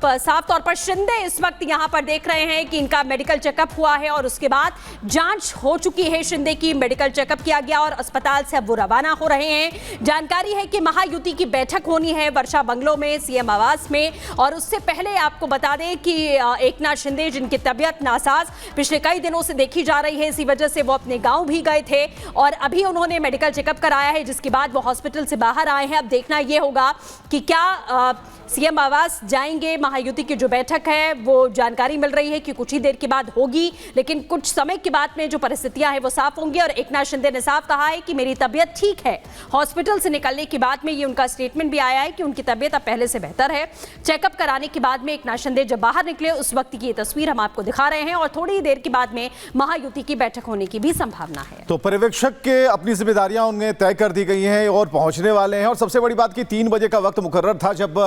आप साफ तौर पर शिंदे इस वक्त यहां पर देख रहे हैं कि इनका मेडिकल चेकअप हुआ है और उसके बाद जांच हो चुकी है। शिंदे की मेडिकल चेकअप किया गया और अस्पताल से अब वो रवाना हो रहे हैं। जानकारी है कि महायुति की बैठक होनी है वर्षा बंगलो में, सीएम आवास में। और उससे पहले आपको बता दें कि एकनाथ शिंदे, जिनकी तबीयत नासाज पिछले कई दिनों से देखी जा रही है, इसी वजह से वो अपने गाँव भी गए थे और अभी उन्होंने मेडिकल चेकअप कराया है, जिसके बाद वो हॉस्पिटल से बाहर आए हैं। अब देखना ये होगा कि क्या सीएम आवास जाएंगे। महायुति की जो बैठक है वो जानकारी मिल रही है कि कुछ ही देर के बाद होगी, लेकिन कुछ समय के बाद में जो परिस्थितियां हैं वो साफ होंगी। और एकनाथ शिंदे ने साफ कहा है कि मेरी तबीयत ठीक है। हॉस्पिटल से निकलने के बाद में ये उनका स्टेटमेंट भी आया है कि उनकी तबीयत अब पहले से बेहतर है। चेकअप कराने के बाद में एकनाथ शिंदे जब बाहर निकले उस वक्त की ये तस्वीर हम आपको दिखा रहे हैं और थोड़ी देर के बाद में महायुति की बैठक होने की भी संभावना है। तो पर्यवेक्षक के अपनी जिम्मेदारियां उन्हें तय कर दी गई हैं और पहुंचने वाले हैं। और सबसे बड़ी बात कि 3 बजे का वक्त मुकर्रर था जब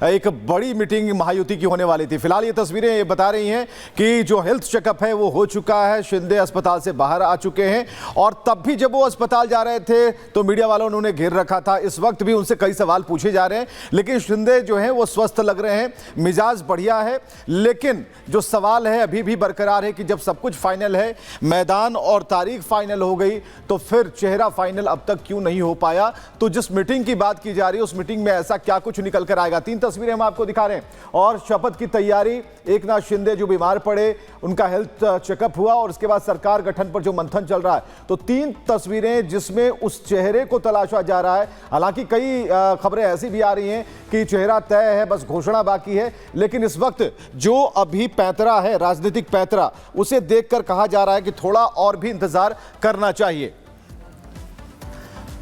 एक बड़ी मीटिंग महायुति की होने वाली थी। फिलहाल ये तस्वीरें ये बता रही हैं कि जो हेल्थ चेकअप है वो हो चुका है। शिंदे अस्पताल से बाहर आ चुके हैं और तब भी जब वो अस्पताल जा रहे थे तो मीडिया वालों ने उन्हें घेर रखा था। इस वक्त भी उनसे कई सवाल पूछे जा रहे हैं, लेकिन शिंदे जो है वो स्वस्थ लग रहे हैं, मिजाज बढ़िया है। लेकिन जो सवाल है अभी भी बरकरार है कि जब सब कुछ फाइनल है, मैदान और तारीख फाइनल हो गई, तो फिर चेहरा फाइनल अब तक क्यों नहीं हो पाया। तो जिस मीटिंग की बात की जा रही है उस मीटिंग में ऐसा क्या कुछ निकल कर आएगा। 3 तस्वीरें हम आपको दिखा रहे हैं। और शपथ की तैयारी, एकनाथ शिंदे जो बीमार पड़े, उनका हेल्थ चेकअप हुआ और उसके बाद सरकार गठन पर जो मंथन चल रहा है। तो 3 तस्वीरें जिसमें उस चेहरे को तलाशा जा रहा है। हालांकि कई खबरें ऐसी भी आ रही हैं कि चेहरा तय है, बस घोषणा बाकी है। लेकिन इस वक्त जो अभी पैंतरा है, राजनीतिक पैंतरा, उसे देखकर कहा जा रहा है कि थोड़ा और भी इंतजार करना चाहिए।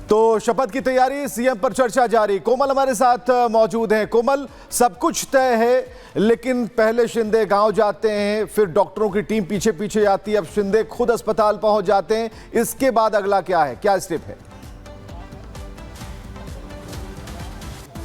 तो शपथ की तैयारी, सीएम पर चर्चा जारी। कोमल हमारे साथ मौजूद हैं। कोमल, सब कुछ तय है, लेकिन पहले शिंदे गांव जाते हैं, फिर डॉक्टरों की टीम पीछे पीछे आती है, अब शिंदे खुद अस्पताल पहुंच जाते हैं। इसके बाद अगला क्या है, क्या स्टेप है?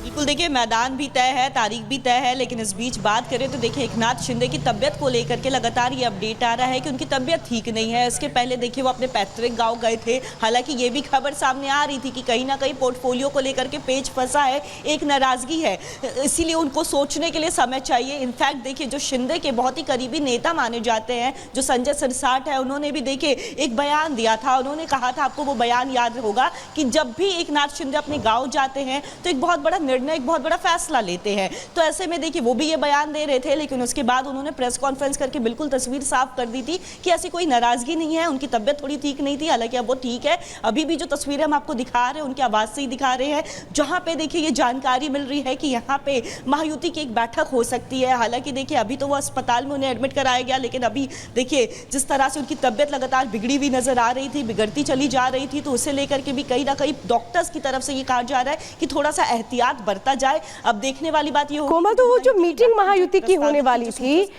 बिल्कुल, देखिए मैदान भी तय है, तारीख भी तय है, लेकिन इस बीच बात करें तो देखिए एकनाथ शिंदे की तबीयत को लेकर के लगातार ये अपडेट आ रहा है कि उनकी तबीयत ठीक नहीं है। इसके पहले देखिए वो अपने पैतृक गांव गए थे। हालांकि ये भी खबर सामने आ रही थी कि कहीं ना कहीं पोर्टफोलियो को लेकर के पेच फंसा है, एक नाराजगी है, इसीलिए उनको सोचने के लिए समय चाहिए। इनफैक्ट देखिए जो शिंदे के बहुत ही करीबी नेता माने जाते हैं, जो संजय सिरसाट है, उन्होंने भी देखिए एक बयान दिया था। उन्होंने कहा था, आपको वो बयान याद होगा, कि जब भी एकनाथ शिंदे अपने गाँव जाते हैं तो एक बहुत बड़ा निर्णय, एक बहुत बड़ा फैसला लेते हैं। तो ऐसे में देखिए वो भी ये बयान दे रहे थे, लेकिन उसके बाद उन्होंने प्रेस कॉन्फ्रेंस करके बिल्कुल तस्वीर साफ कर दी थी कि ऐसी कोई नाराजगी नहीं है, उनकी तबीयत थोड़ी ठीक नहीं थी, हालांकि अब वो ठीक है। अभी भी जो तस्वीरें हम आपको दिखा रहे हैं उनकी आवाज से ही दिखा रहे हैं, जहां पे देखिए ये जानकारी मिल रही है कि यहाँ पे महायुति की एक बैठक हो सकती है। हालांकि देखिए अभी तो वो अस्पताल में उन्हें एडमिट कराया गया, लेकिन अभी देखिए जिस तरह से उनकी तबीयत लगातार बिगड़ी हुई नजर आ रही थी, बिगड़ती चली जा रही थी, तो उसे लेकर के भी कहीं ना कहीं डॉक्टर्स की तरफ से ये कहा जा रहा है कि थोड़ा सा एहतियात बरता जाए। अब देखने वाली बात ये कोमल, तो वो जो मीटिंग महायुति की होने वाली थी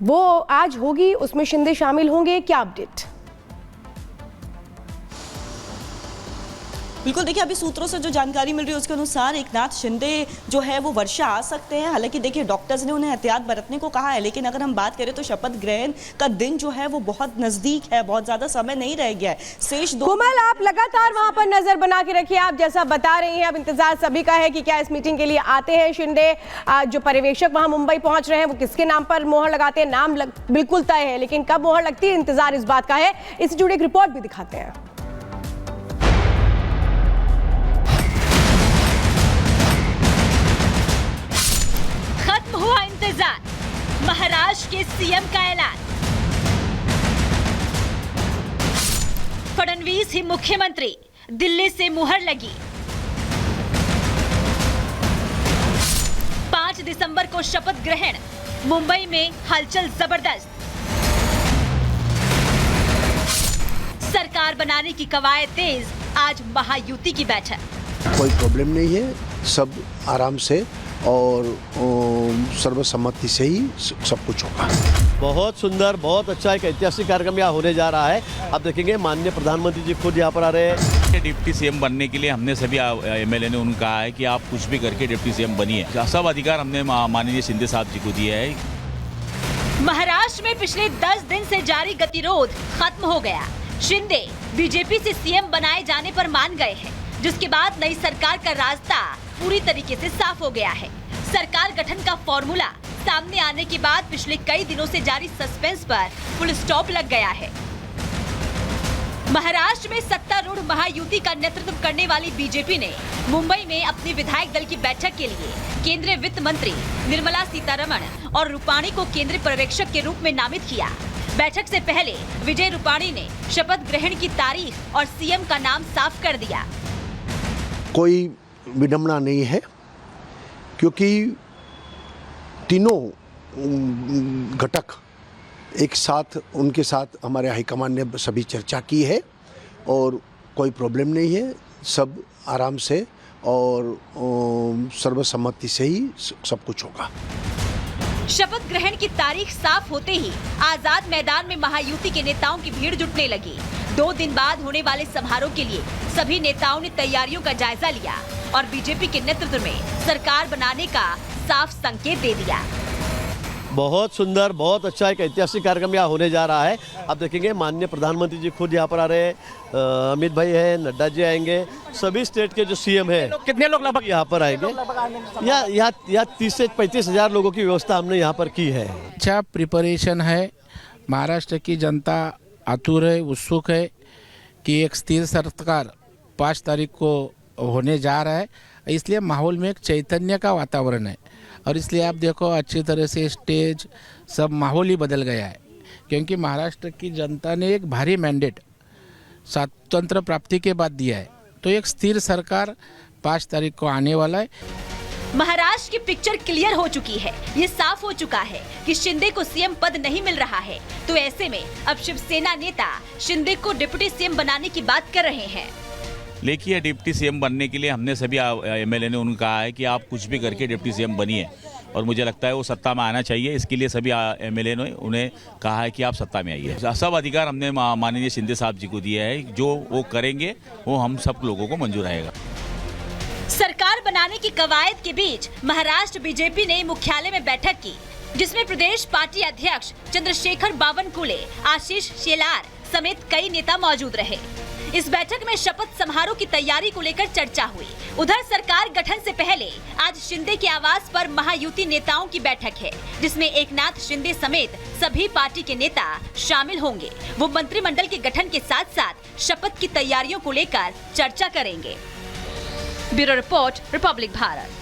वो आज होगी, उसमें शिंदे शामिल होंगे, क्या अपडेट? बिल्कुल, देखिए अभी सूत्रों से जो जानकारी मिल रही है उसके अनुसार एकनाथ शिंदे जो है वो वर्षा आ सकते हैं। हालांकि देखिए डॉक्टर्स ने उन्हें एहतियात बरतने को कहा है, लेकिन अगर हम बात करें तो शपथ ग्रहण का दिन जो है वो बहुत नजदीक है, बहुत ज्यादा समय नहीं रह गया है। शेष कोमल, आप लगातार वहां पर नजर बना के रखिए। आप जैसा बता रही हैं, अब इंतजार सभी का है कि क्या इस मीटिंग के लिए आते हैं शिंदे। जो पर्यवेक्षक वहां मुंबई पहुंच रहे हैं वो किसके नाम पर मोहर लगाते हैं, नाम बिल्कुल तय है, लेकिन कब मोहर लगती है इंतजार इस बात का है। इससे जुड़ी एक रिपोर्ट भी दिखाते हैं। हुआ इंतजार, महाराष्ट्र के सीएम का ऐलान। फडणवीस ही मुख्यमंत्री, दिल्ली से मुहर लगी। 5 दिसंबर को शपथ ग्रहण, मुंबई में हलचल जबरदस्त। सरकार बनाने की कवायद तेज, आज महायुति की बैठक। कोई प्रॉब्लम नहीं है, सब आराम से और सर्वसम्मति से ही सब कुछ होगा। बहुत सुंदर, बहुत अच्छा एक ऐतिहासिक कार्यक्रम यहाँ होने जा रहा है। अब देखेंगे माननीय प्रधानमंत्री जी खुद यहाँ पर आ रहे हैं। डिप्टी सीएम बनने के लिए हमने सभी एमएलए ने उन्हें कहा है कि आप कुछ भी करके डिप्टी सीएम बनिए। सब अधिकार हमने माननीय शिंदे साहब जी को दिया है। महाराष्ट्र में पिछले 10 दिन से जारी गतिरोध खत्म हो गया। शिंदे बीजेपी से सीएम बनाए जाने पर मान गए हैं, जिसके बाद नई सरकार का रास्ता पूरी तरीके से साफ हो गया है। सरकार गठन का फॉर्मूला सामने आने के बाद पिछले कई दिनों से जारी सस्पेंस पर फुल स्टॉप लग गया है। महाराष्ट्र में सत्तारूढ़ महायुति का नेतृत्व करने वाली बीजेपी ने मुंबई में अपने विधायक दल की बैठक के लिए केंद्रीय वित्त मंत्री निर्मला सीतारमण और रूपाणी को केंद्रीय पर्यवेक्षक के रूप में नामित किया। बैठक से पहले विजय रूपाणी ने शपथ ग्रहण की तारीख और सीएम का नाम साफ कर दिया। कोई विडंबना नहीं है, क्योंकि तीनों घटक एक साथ, उनके साथ हमारे हाईकमान ने सभी चर्चा की है और कोई प्रॉब्लम नहीं है। सब आराम से और सर्वसम्मति से ही सब कुछ होगा। शपथ ग्रहण की तारीख साफ होते ही आजाद मैदान में महायुति के नेताओं की भीड़ जुटने लगी। 2 दिन बाद होने वाले समारोह के लिए सभी नेताओं ने तैयारियों का जायजा लिया और बीजेपी के नेतृत्व में सरकार बनाने का साफ संकेत दे दिया। बहुत सुंदर, बहुत अच्छा एक ऐतिहासिक कार्यक्रम यहाँ होने जा रहा है। आप देखेंगे माननीय प्रधानमंत्री जी खुद यहाँ पर आ रहे हैं, अमित भाई हैं, नड्डा जी आएंगे, सभी स्टेट के जो सीएम हैं। कितने लोग लगभग यहाँ पर आएंगे? यहाँ 30 से 35 हजार लोगों की व्यवस्था हमने यहाँ पर की है। अच्छा प्रिपरेशन है। महाराष्ट्र की जनता आतुर है, उत्सुक है कि एक स्थिर सरकार 5 तारीख को होने जा रहा है, इसलिए माहौल में एक चैतन्य का वातावरण है। और इसलिए आप देखो अच्छी तरह से स्टेज सब माहौल ही बदल गया है, क्योंकि महाराष्ट्र की जनता ने एक भारी मैंडेट स्वतंत्र प्राप्ति के बाद दिया है। तो एक स्थिर सरकार 5 तारीख को आने वाला है। महाराष्ट्र की पिक्चर क्लियर हो चुकी है। ये साफ हो चुका है कि शिंदे को सीएम पद नहीं मिल रहा है। तो ऐसे में अब शिवसेना नेता शिंदे को डिप्टी सीएम बनाने की बात कर रहे हैं। लेकिन डिप्टी सीएम बनने के लिए हमने सभी एमएलए ने उनको कहा है कि आप कुछ भी करके डिप्टी सीएम बनिए, और मुझे लगता है वो सत्ता में आना चाहिए। इसके लिए सभी एमएलए ने उन्हें कहा है कि आप सत्ता में आइए। सब अधिकार हमने माननीय शिंदे साहब जी को दिया है, जो वो करेंगे वो हम सब लोगों को मंजूर आएगा। सरकार बनाने की कवायद के बीच महाराष्ट्र बीजेपी ने मुख्यालय में बैठक की, जिसमें प्रदेश पार्टी अध्यक्ष चंद्रशेखर बावनकुले, आशीष शेलार समेत कई नेता मौजूद रहे। इस बैठक में शपथ समारोह की तैयारी को लेकर चर्चा हुई। उधर सरकार गठन से पहले आज शिंदे के आवास पर महायुति नेताओं की बैठक है, जिसमें एकनाथ शिंदे समेत सभी पार्टी के नेता शामिल होंगे। वो मंत्रिमंडल के गठन के साथ साथ शपथ की तैयारियों को लेकर चर्चा करेंगे। Bureau report, Republic Bharat.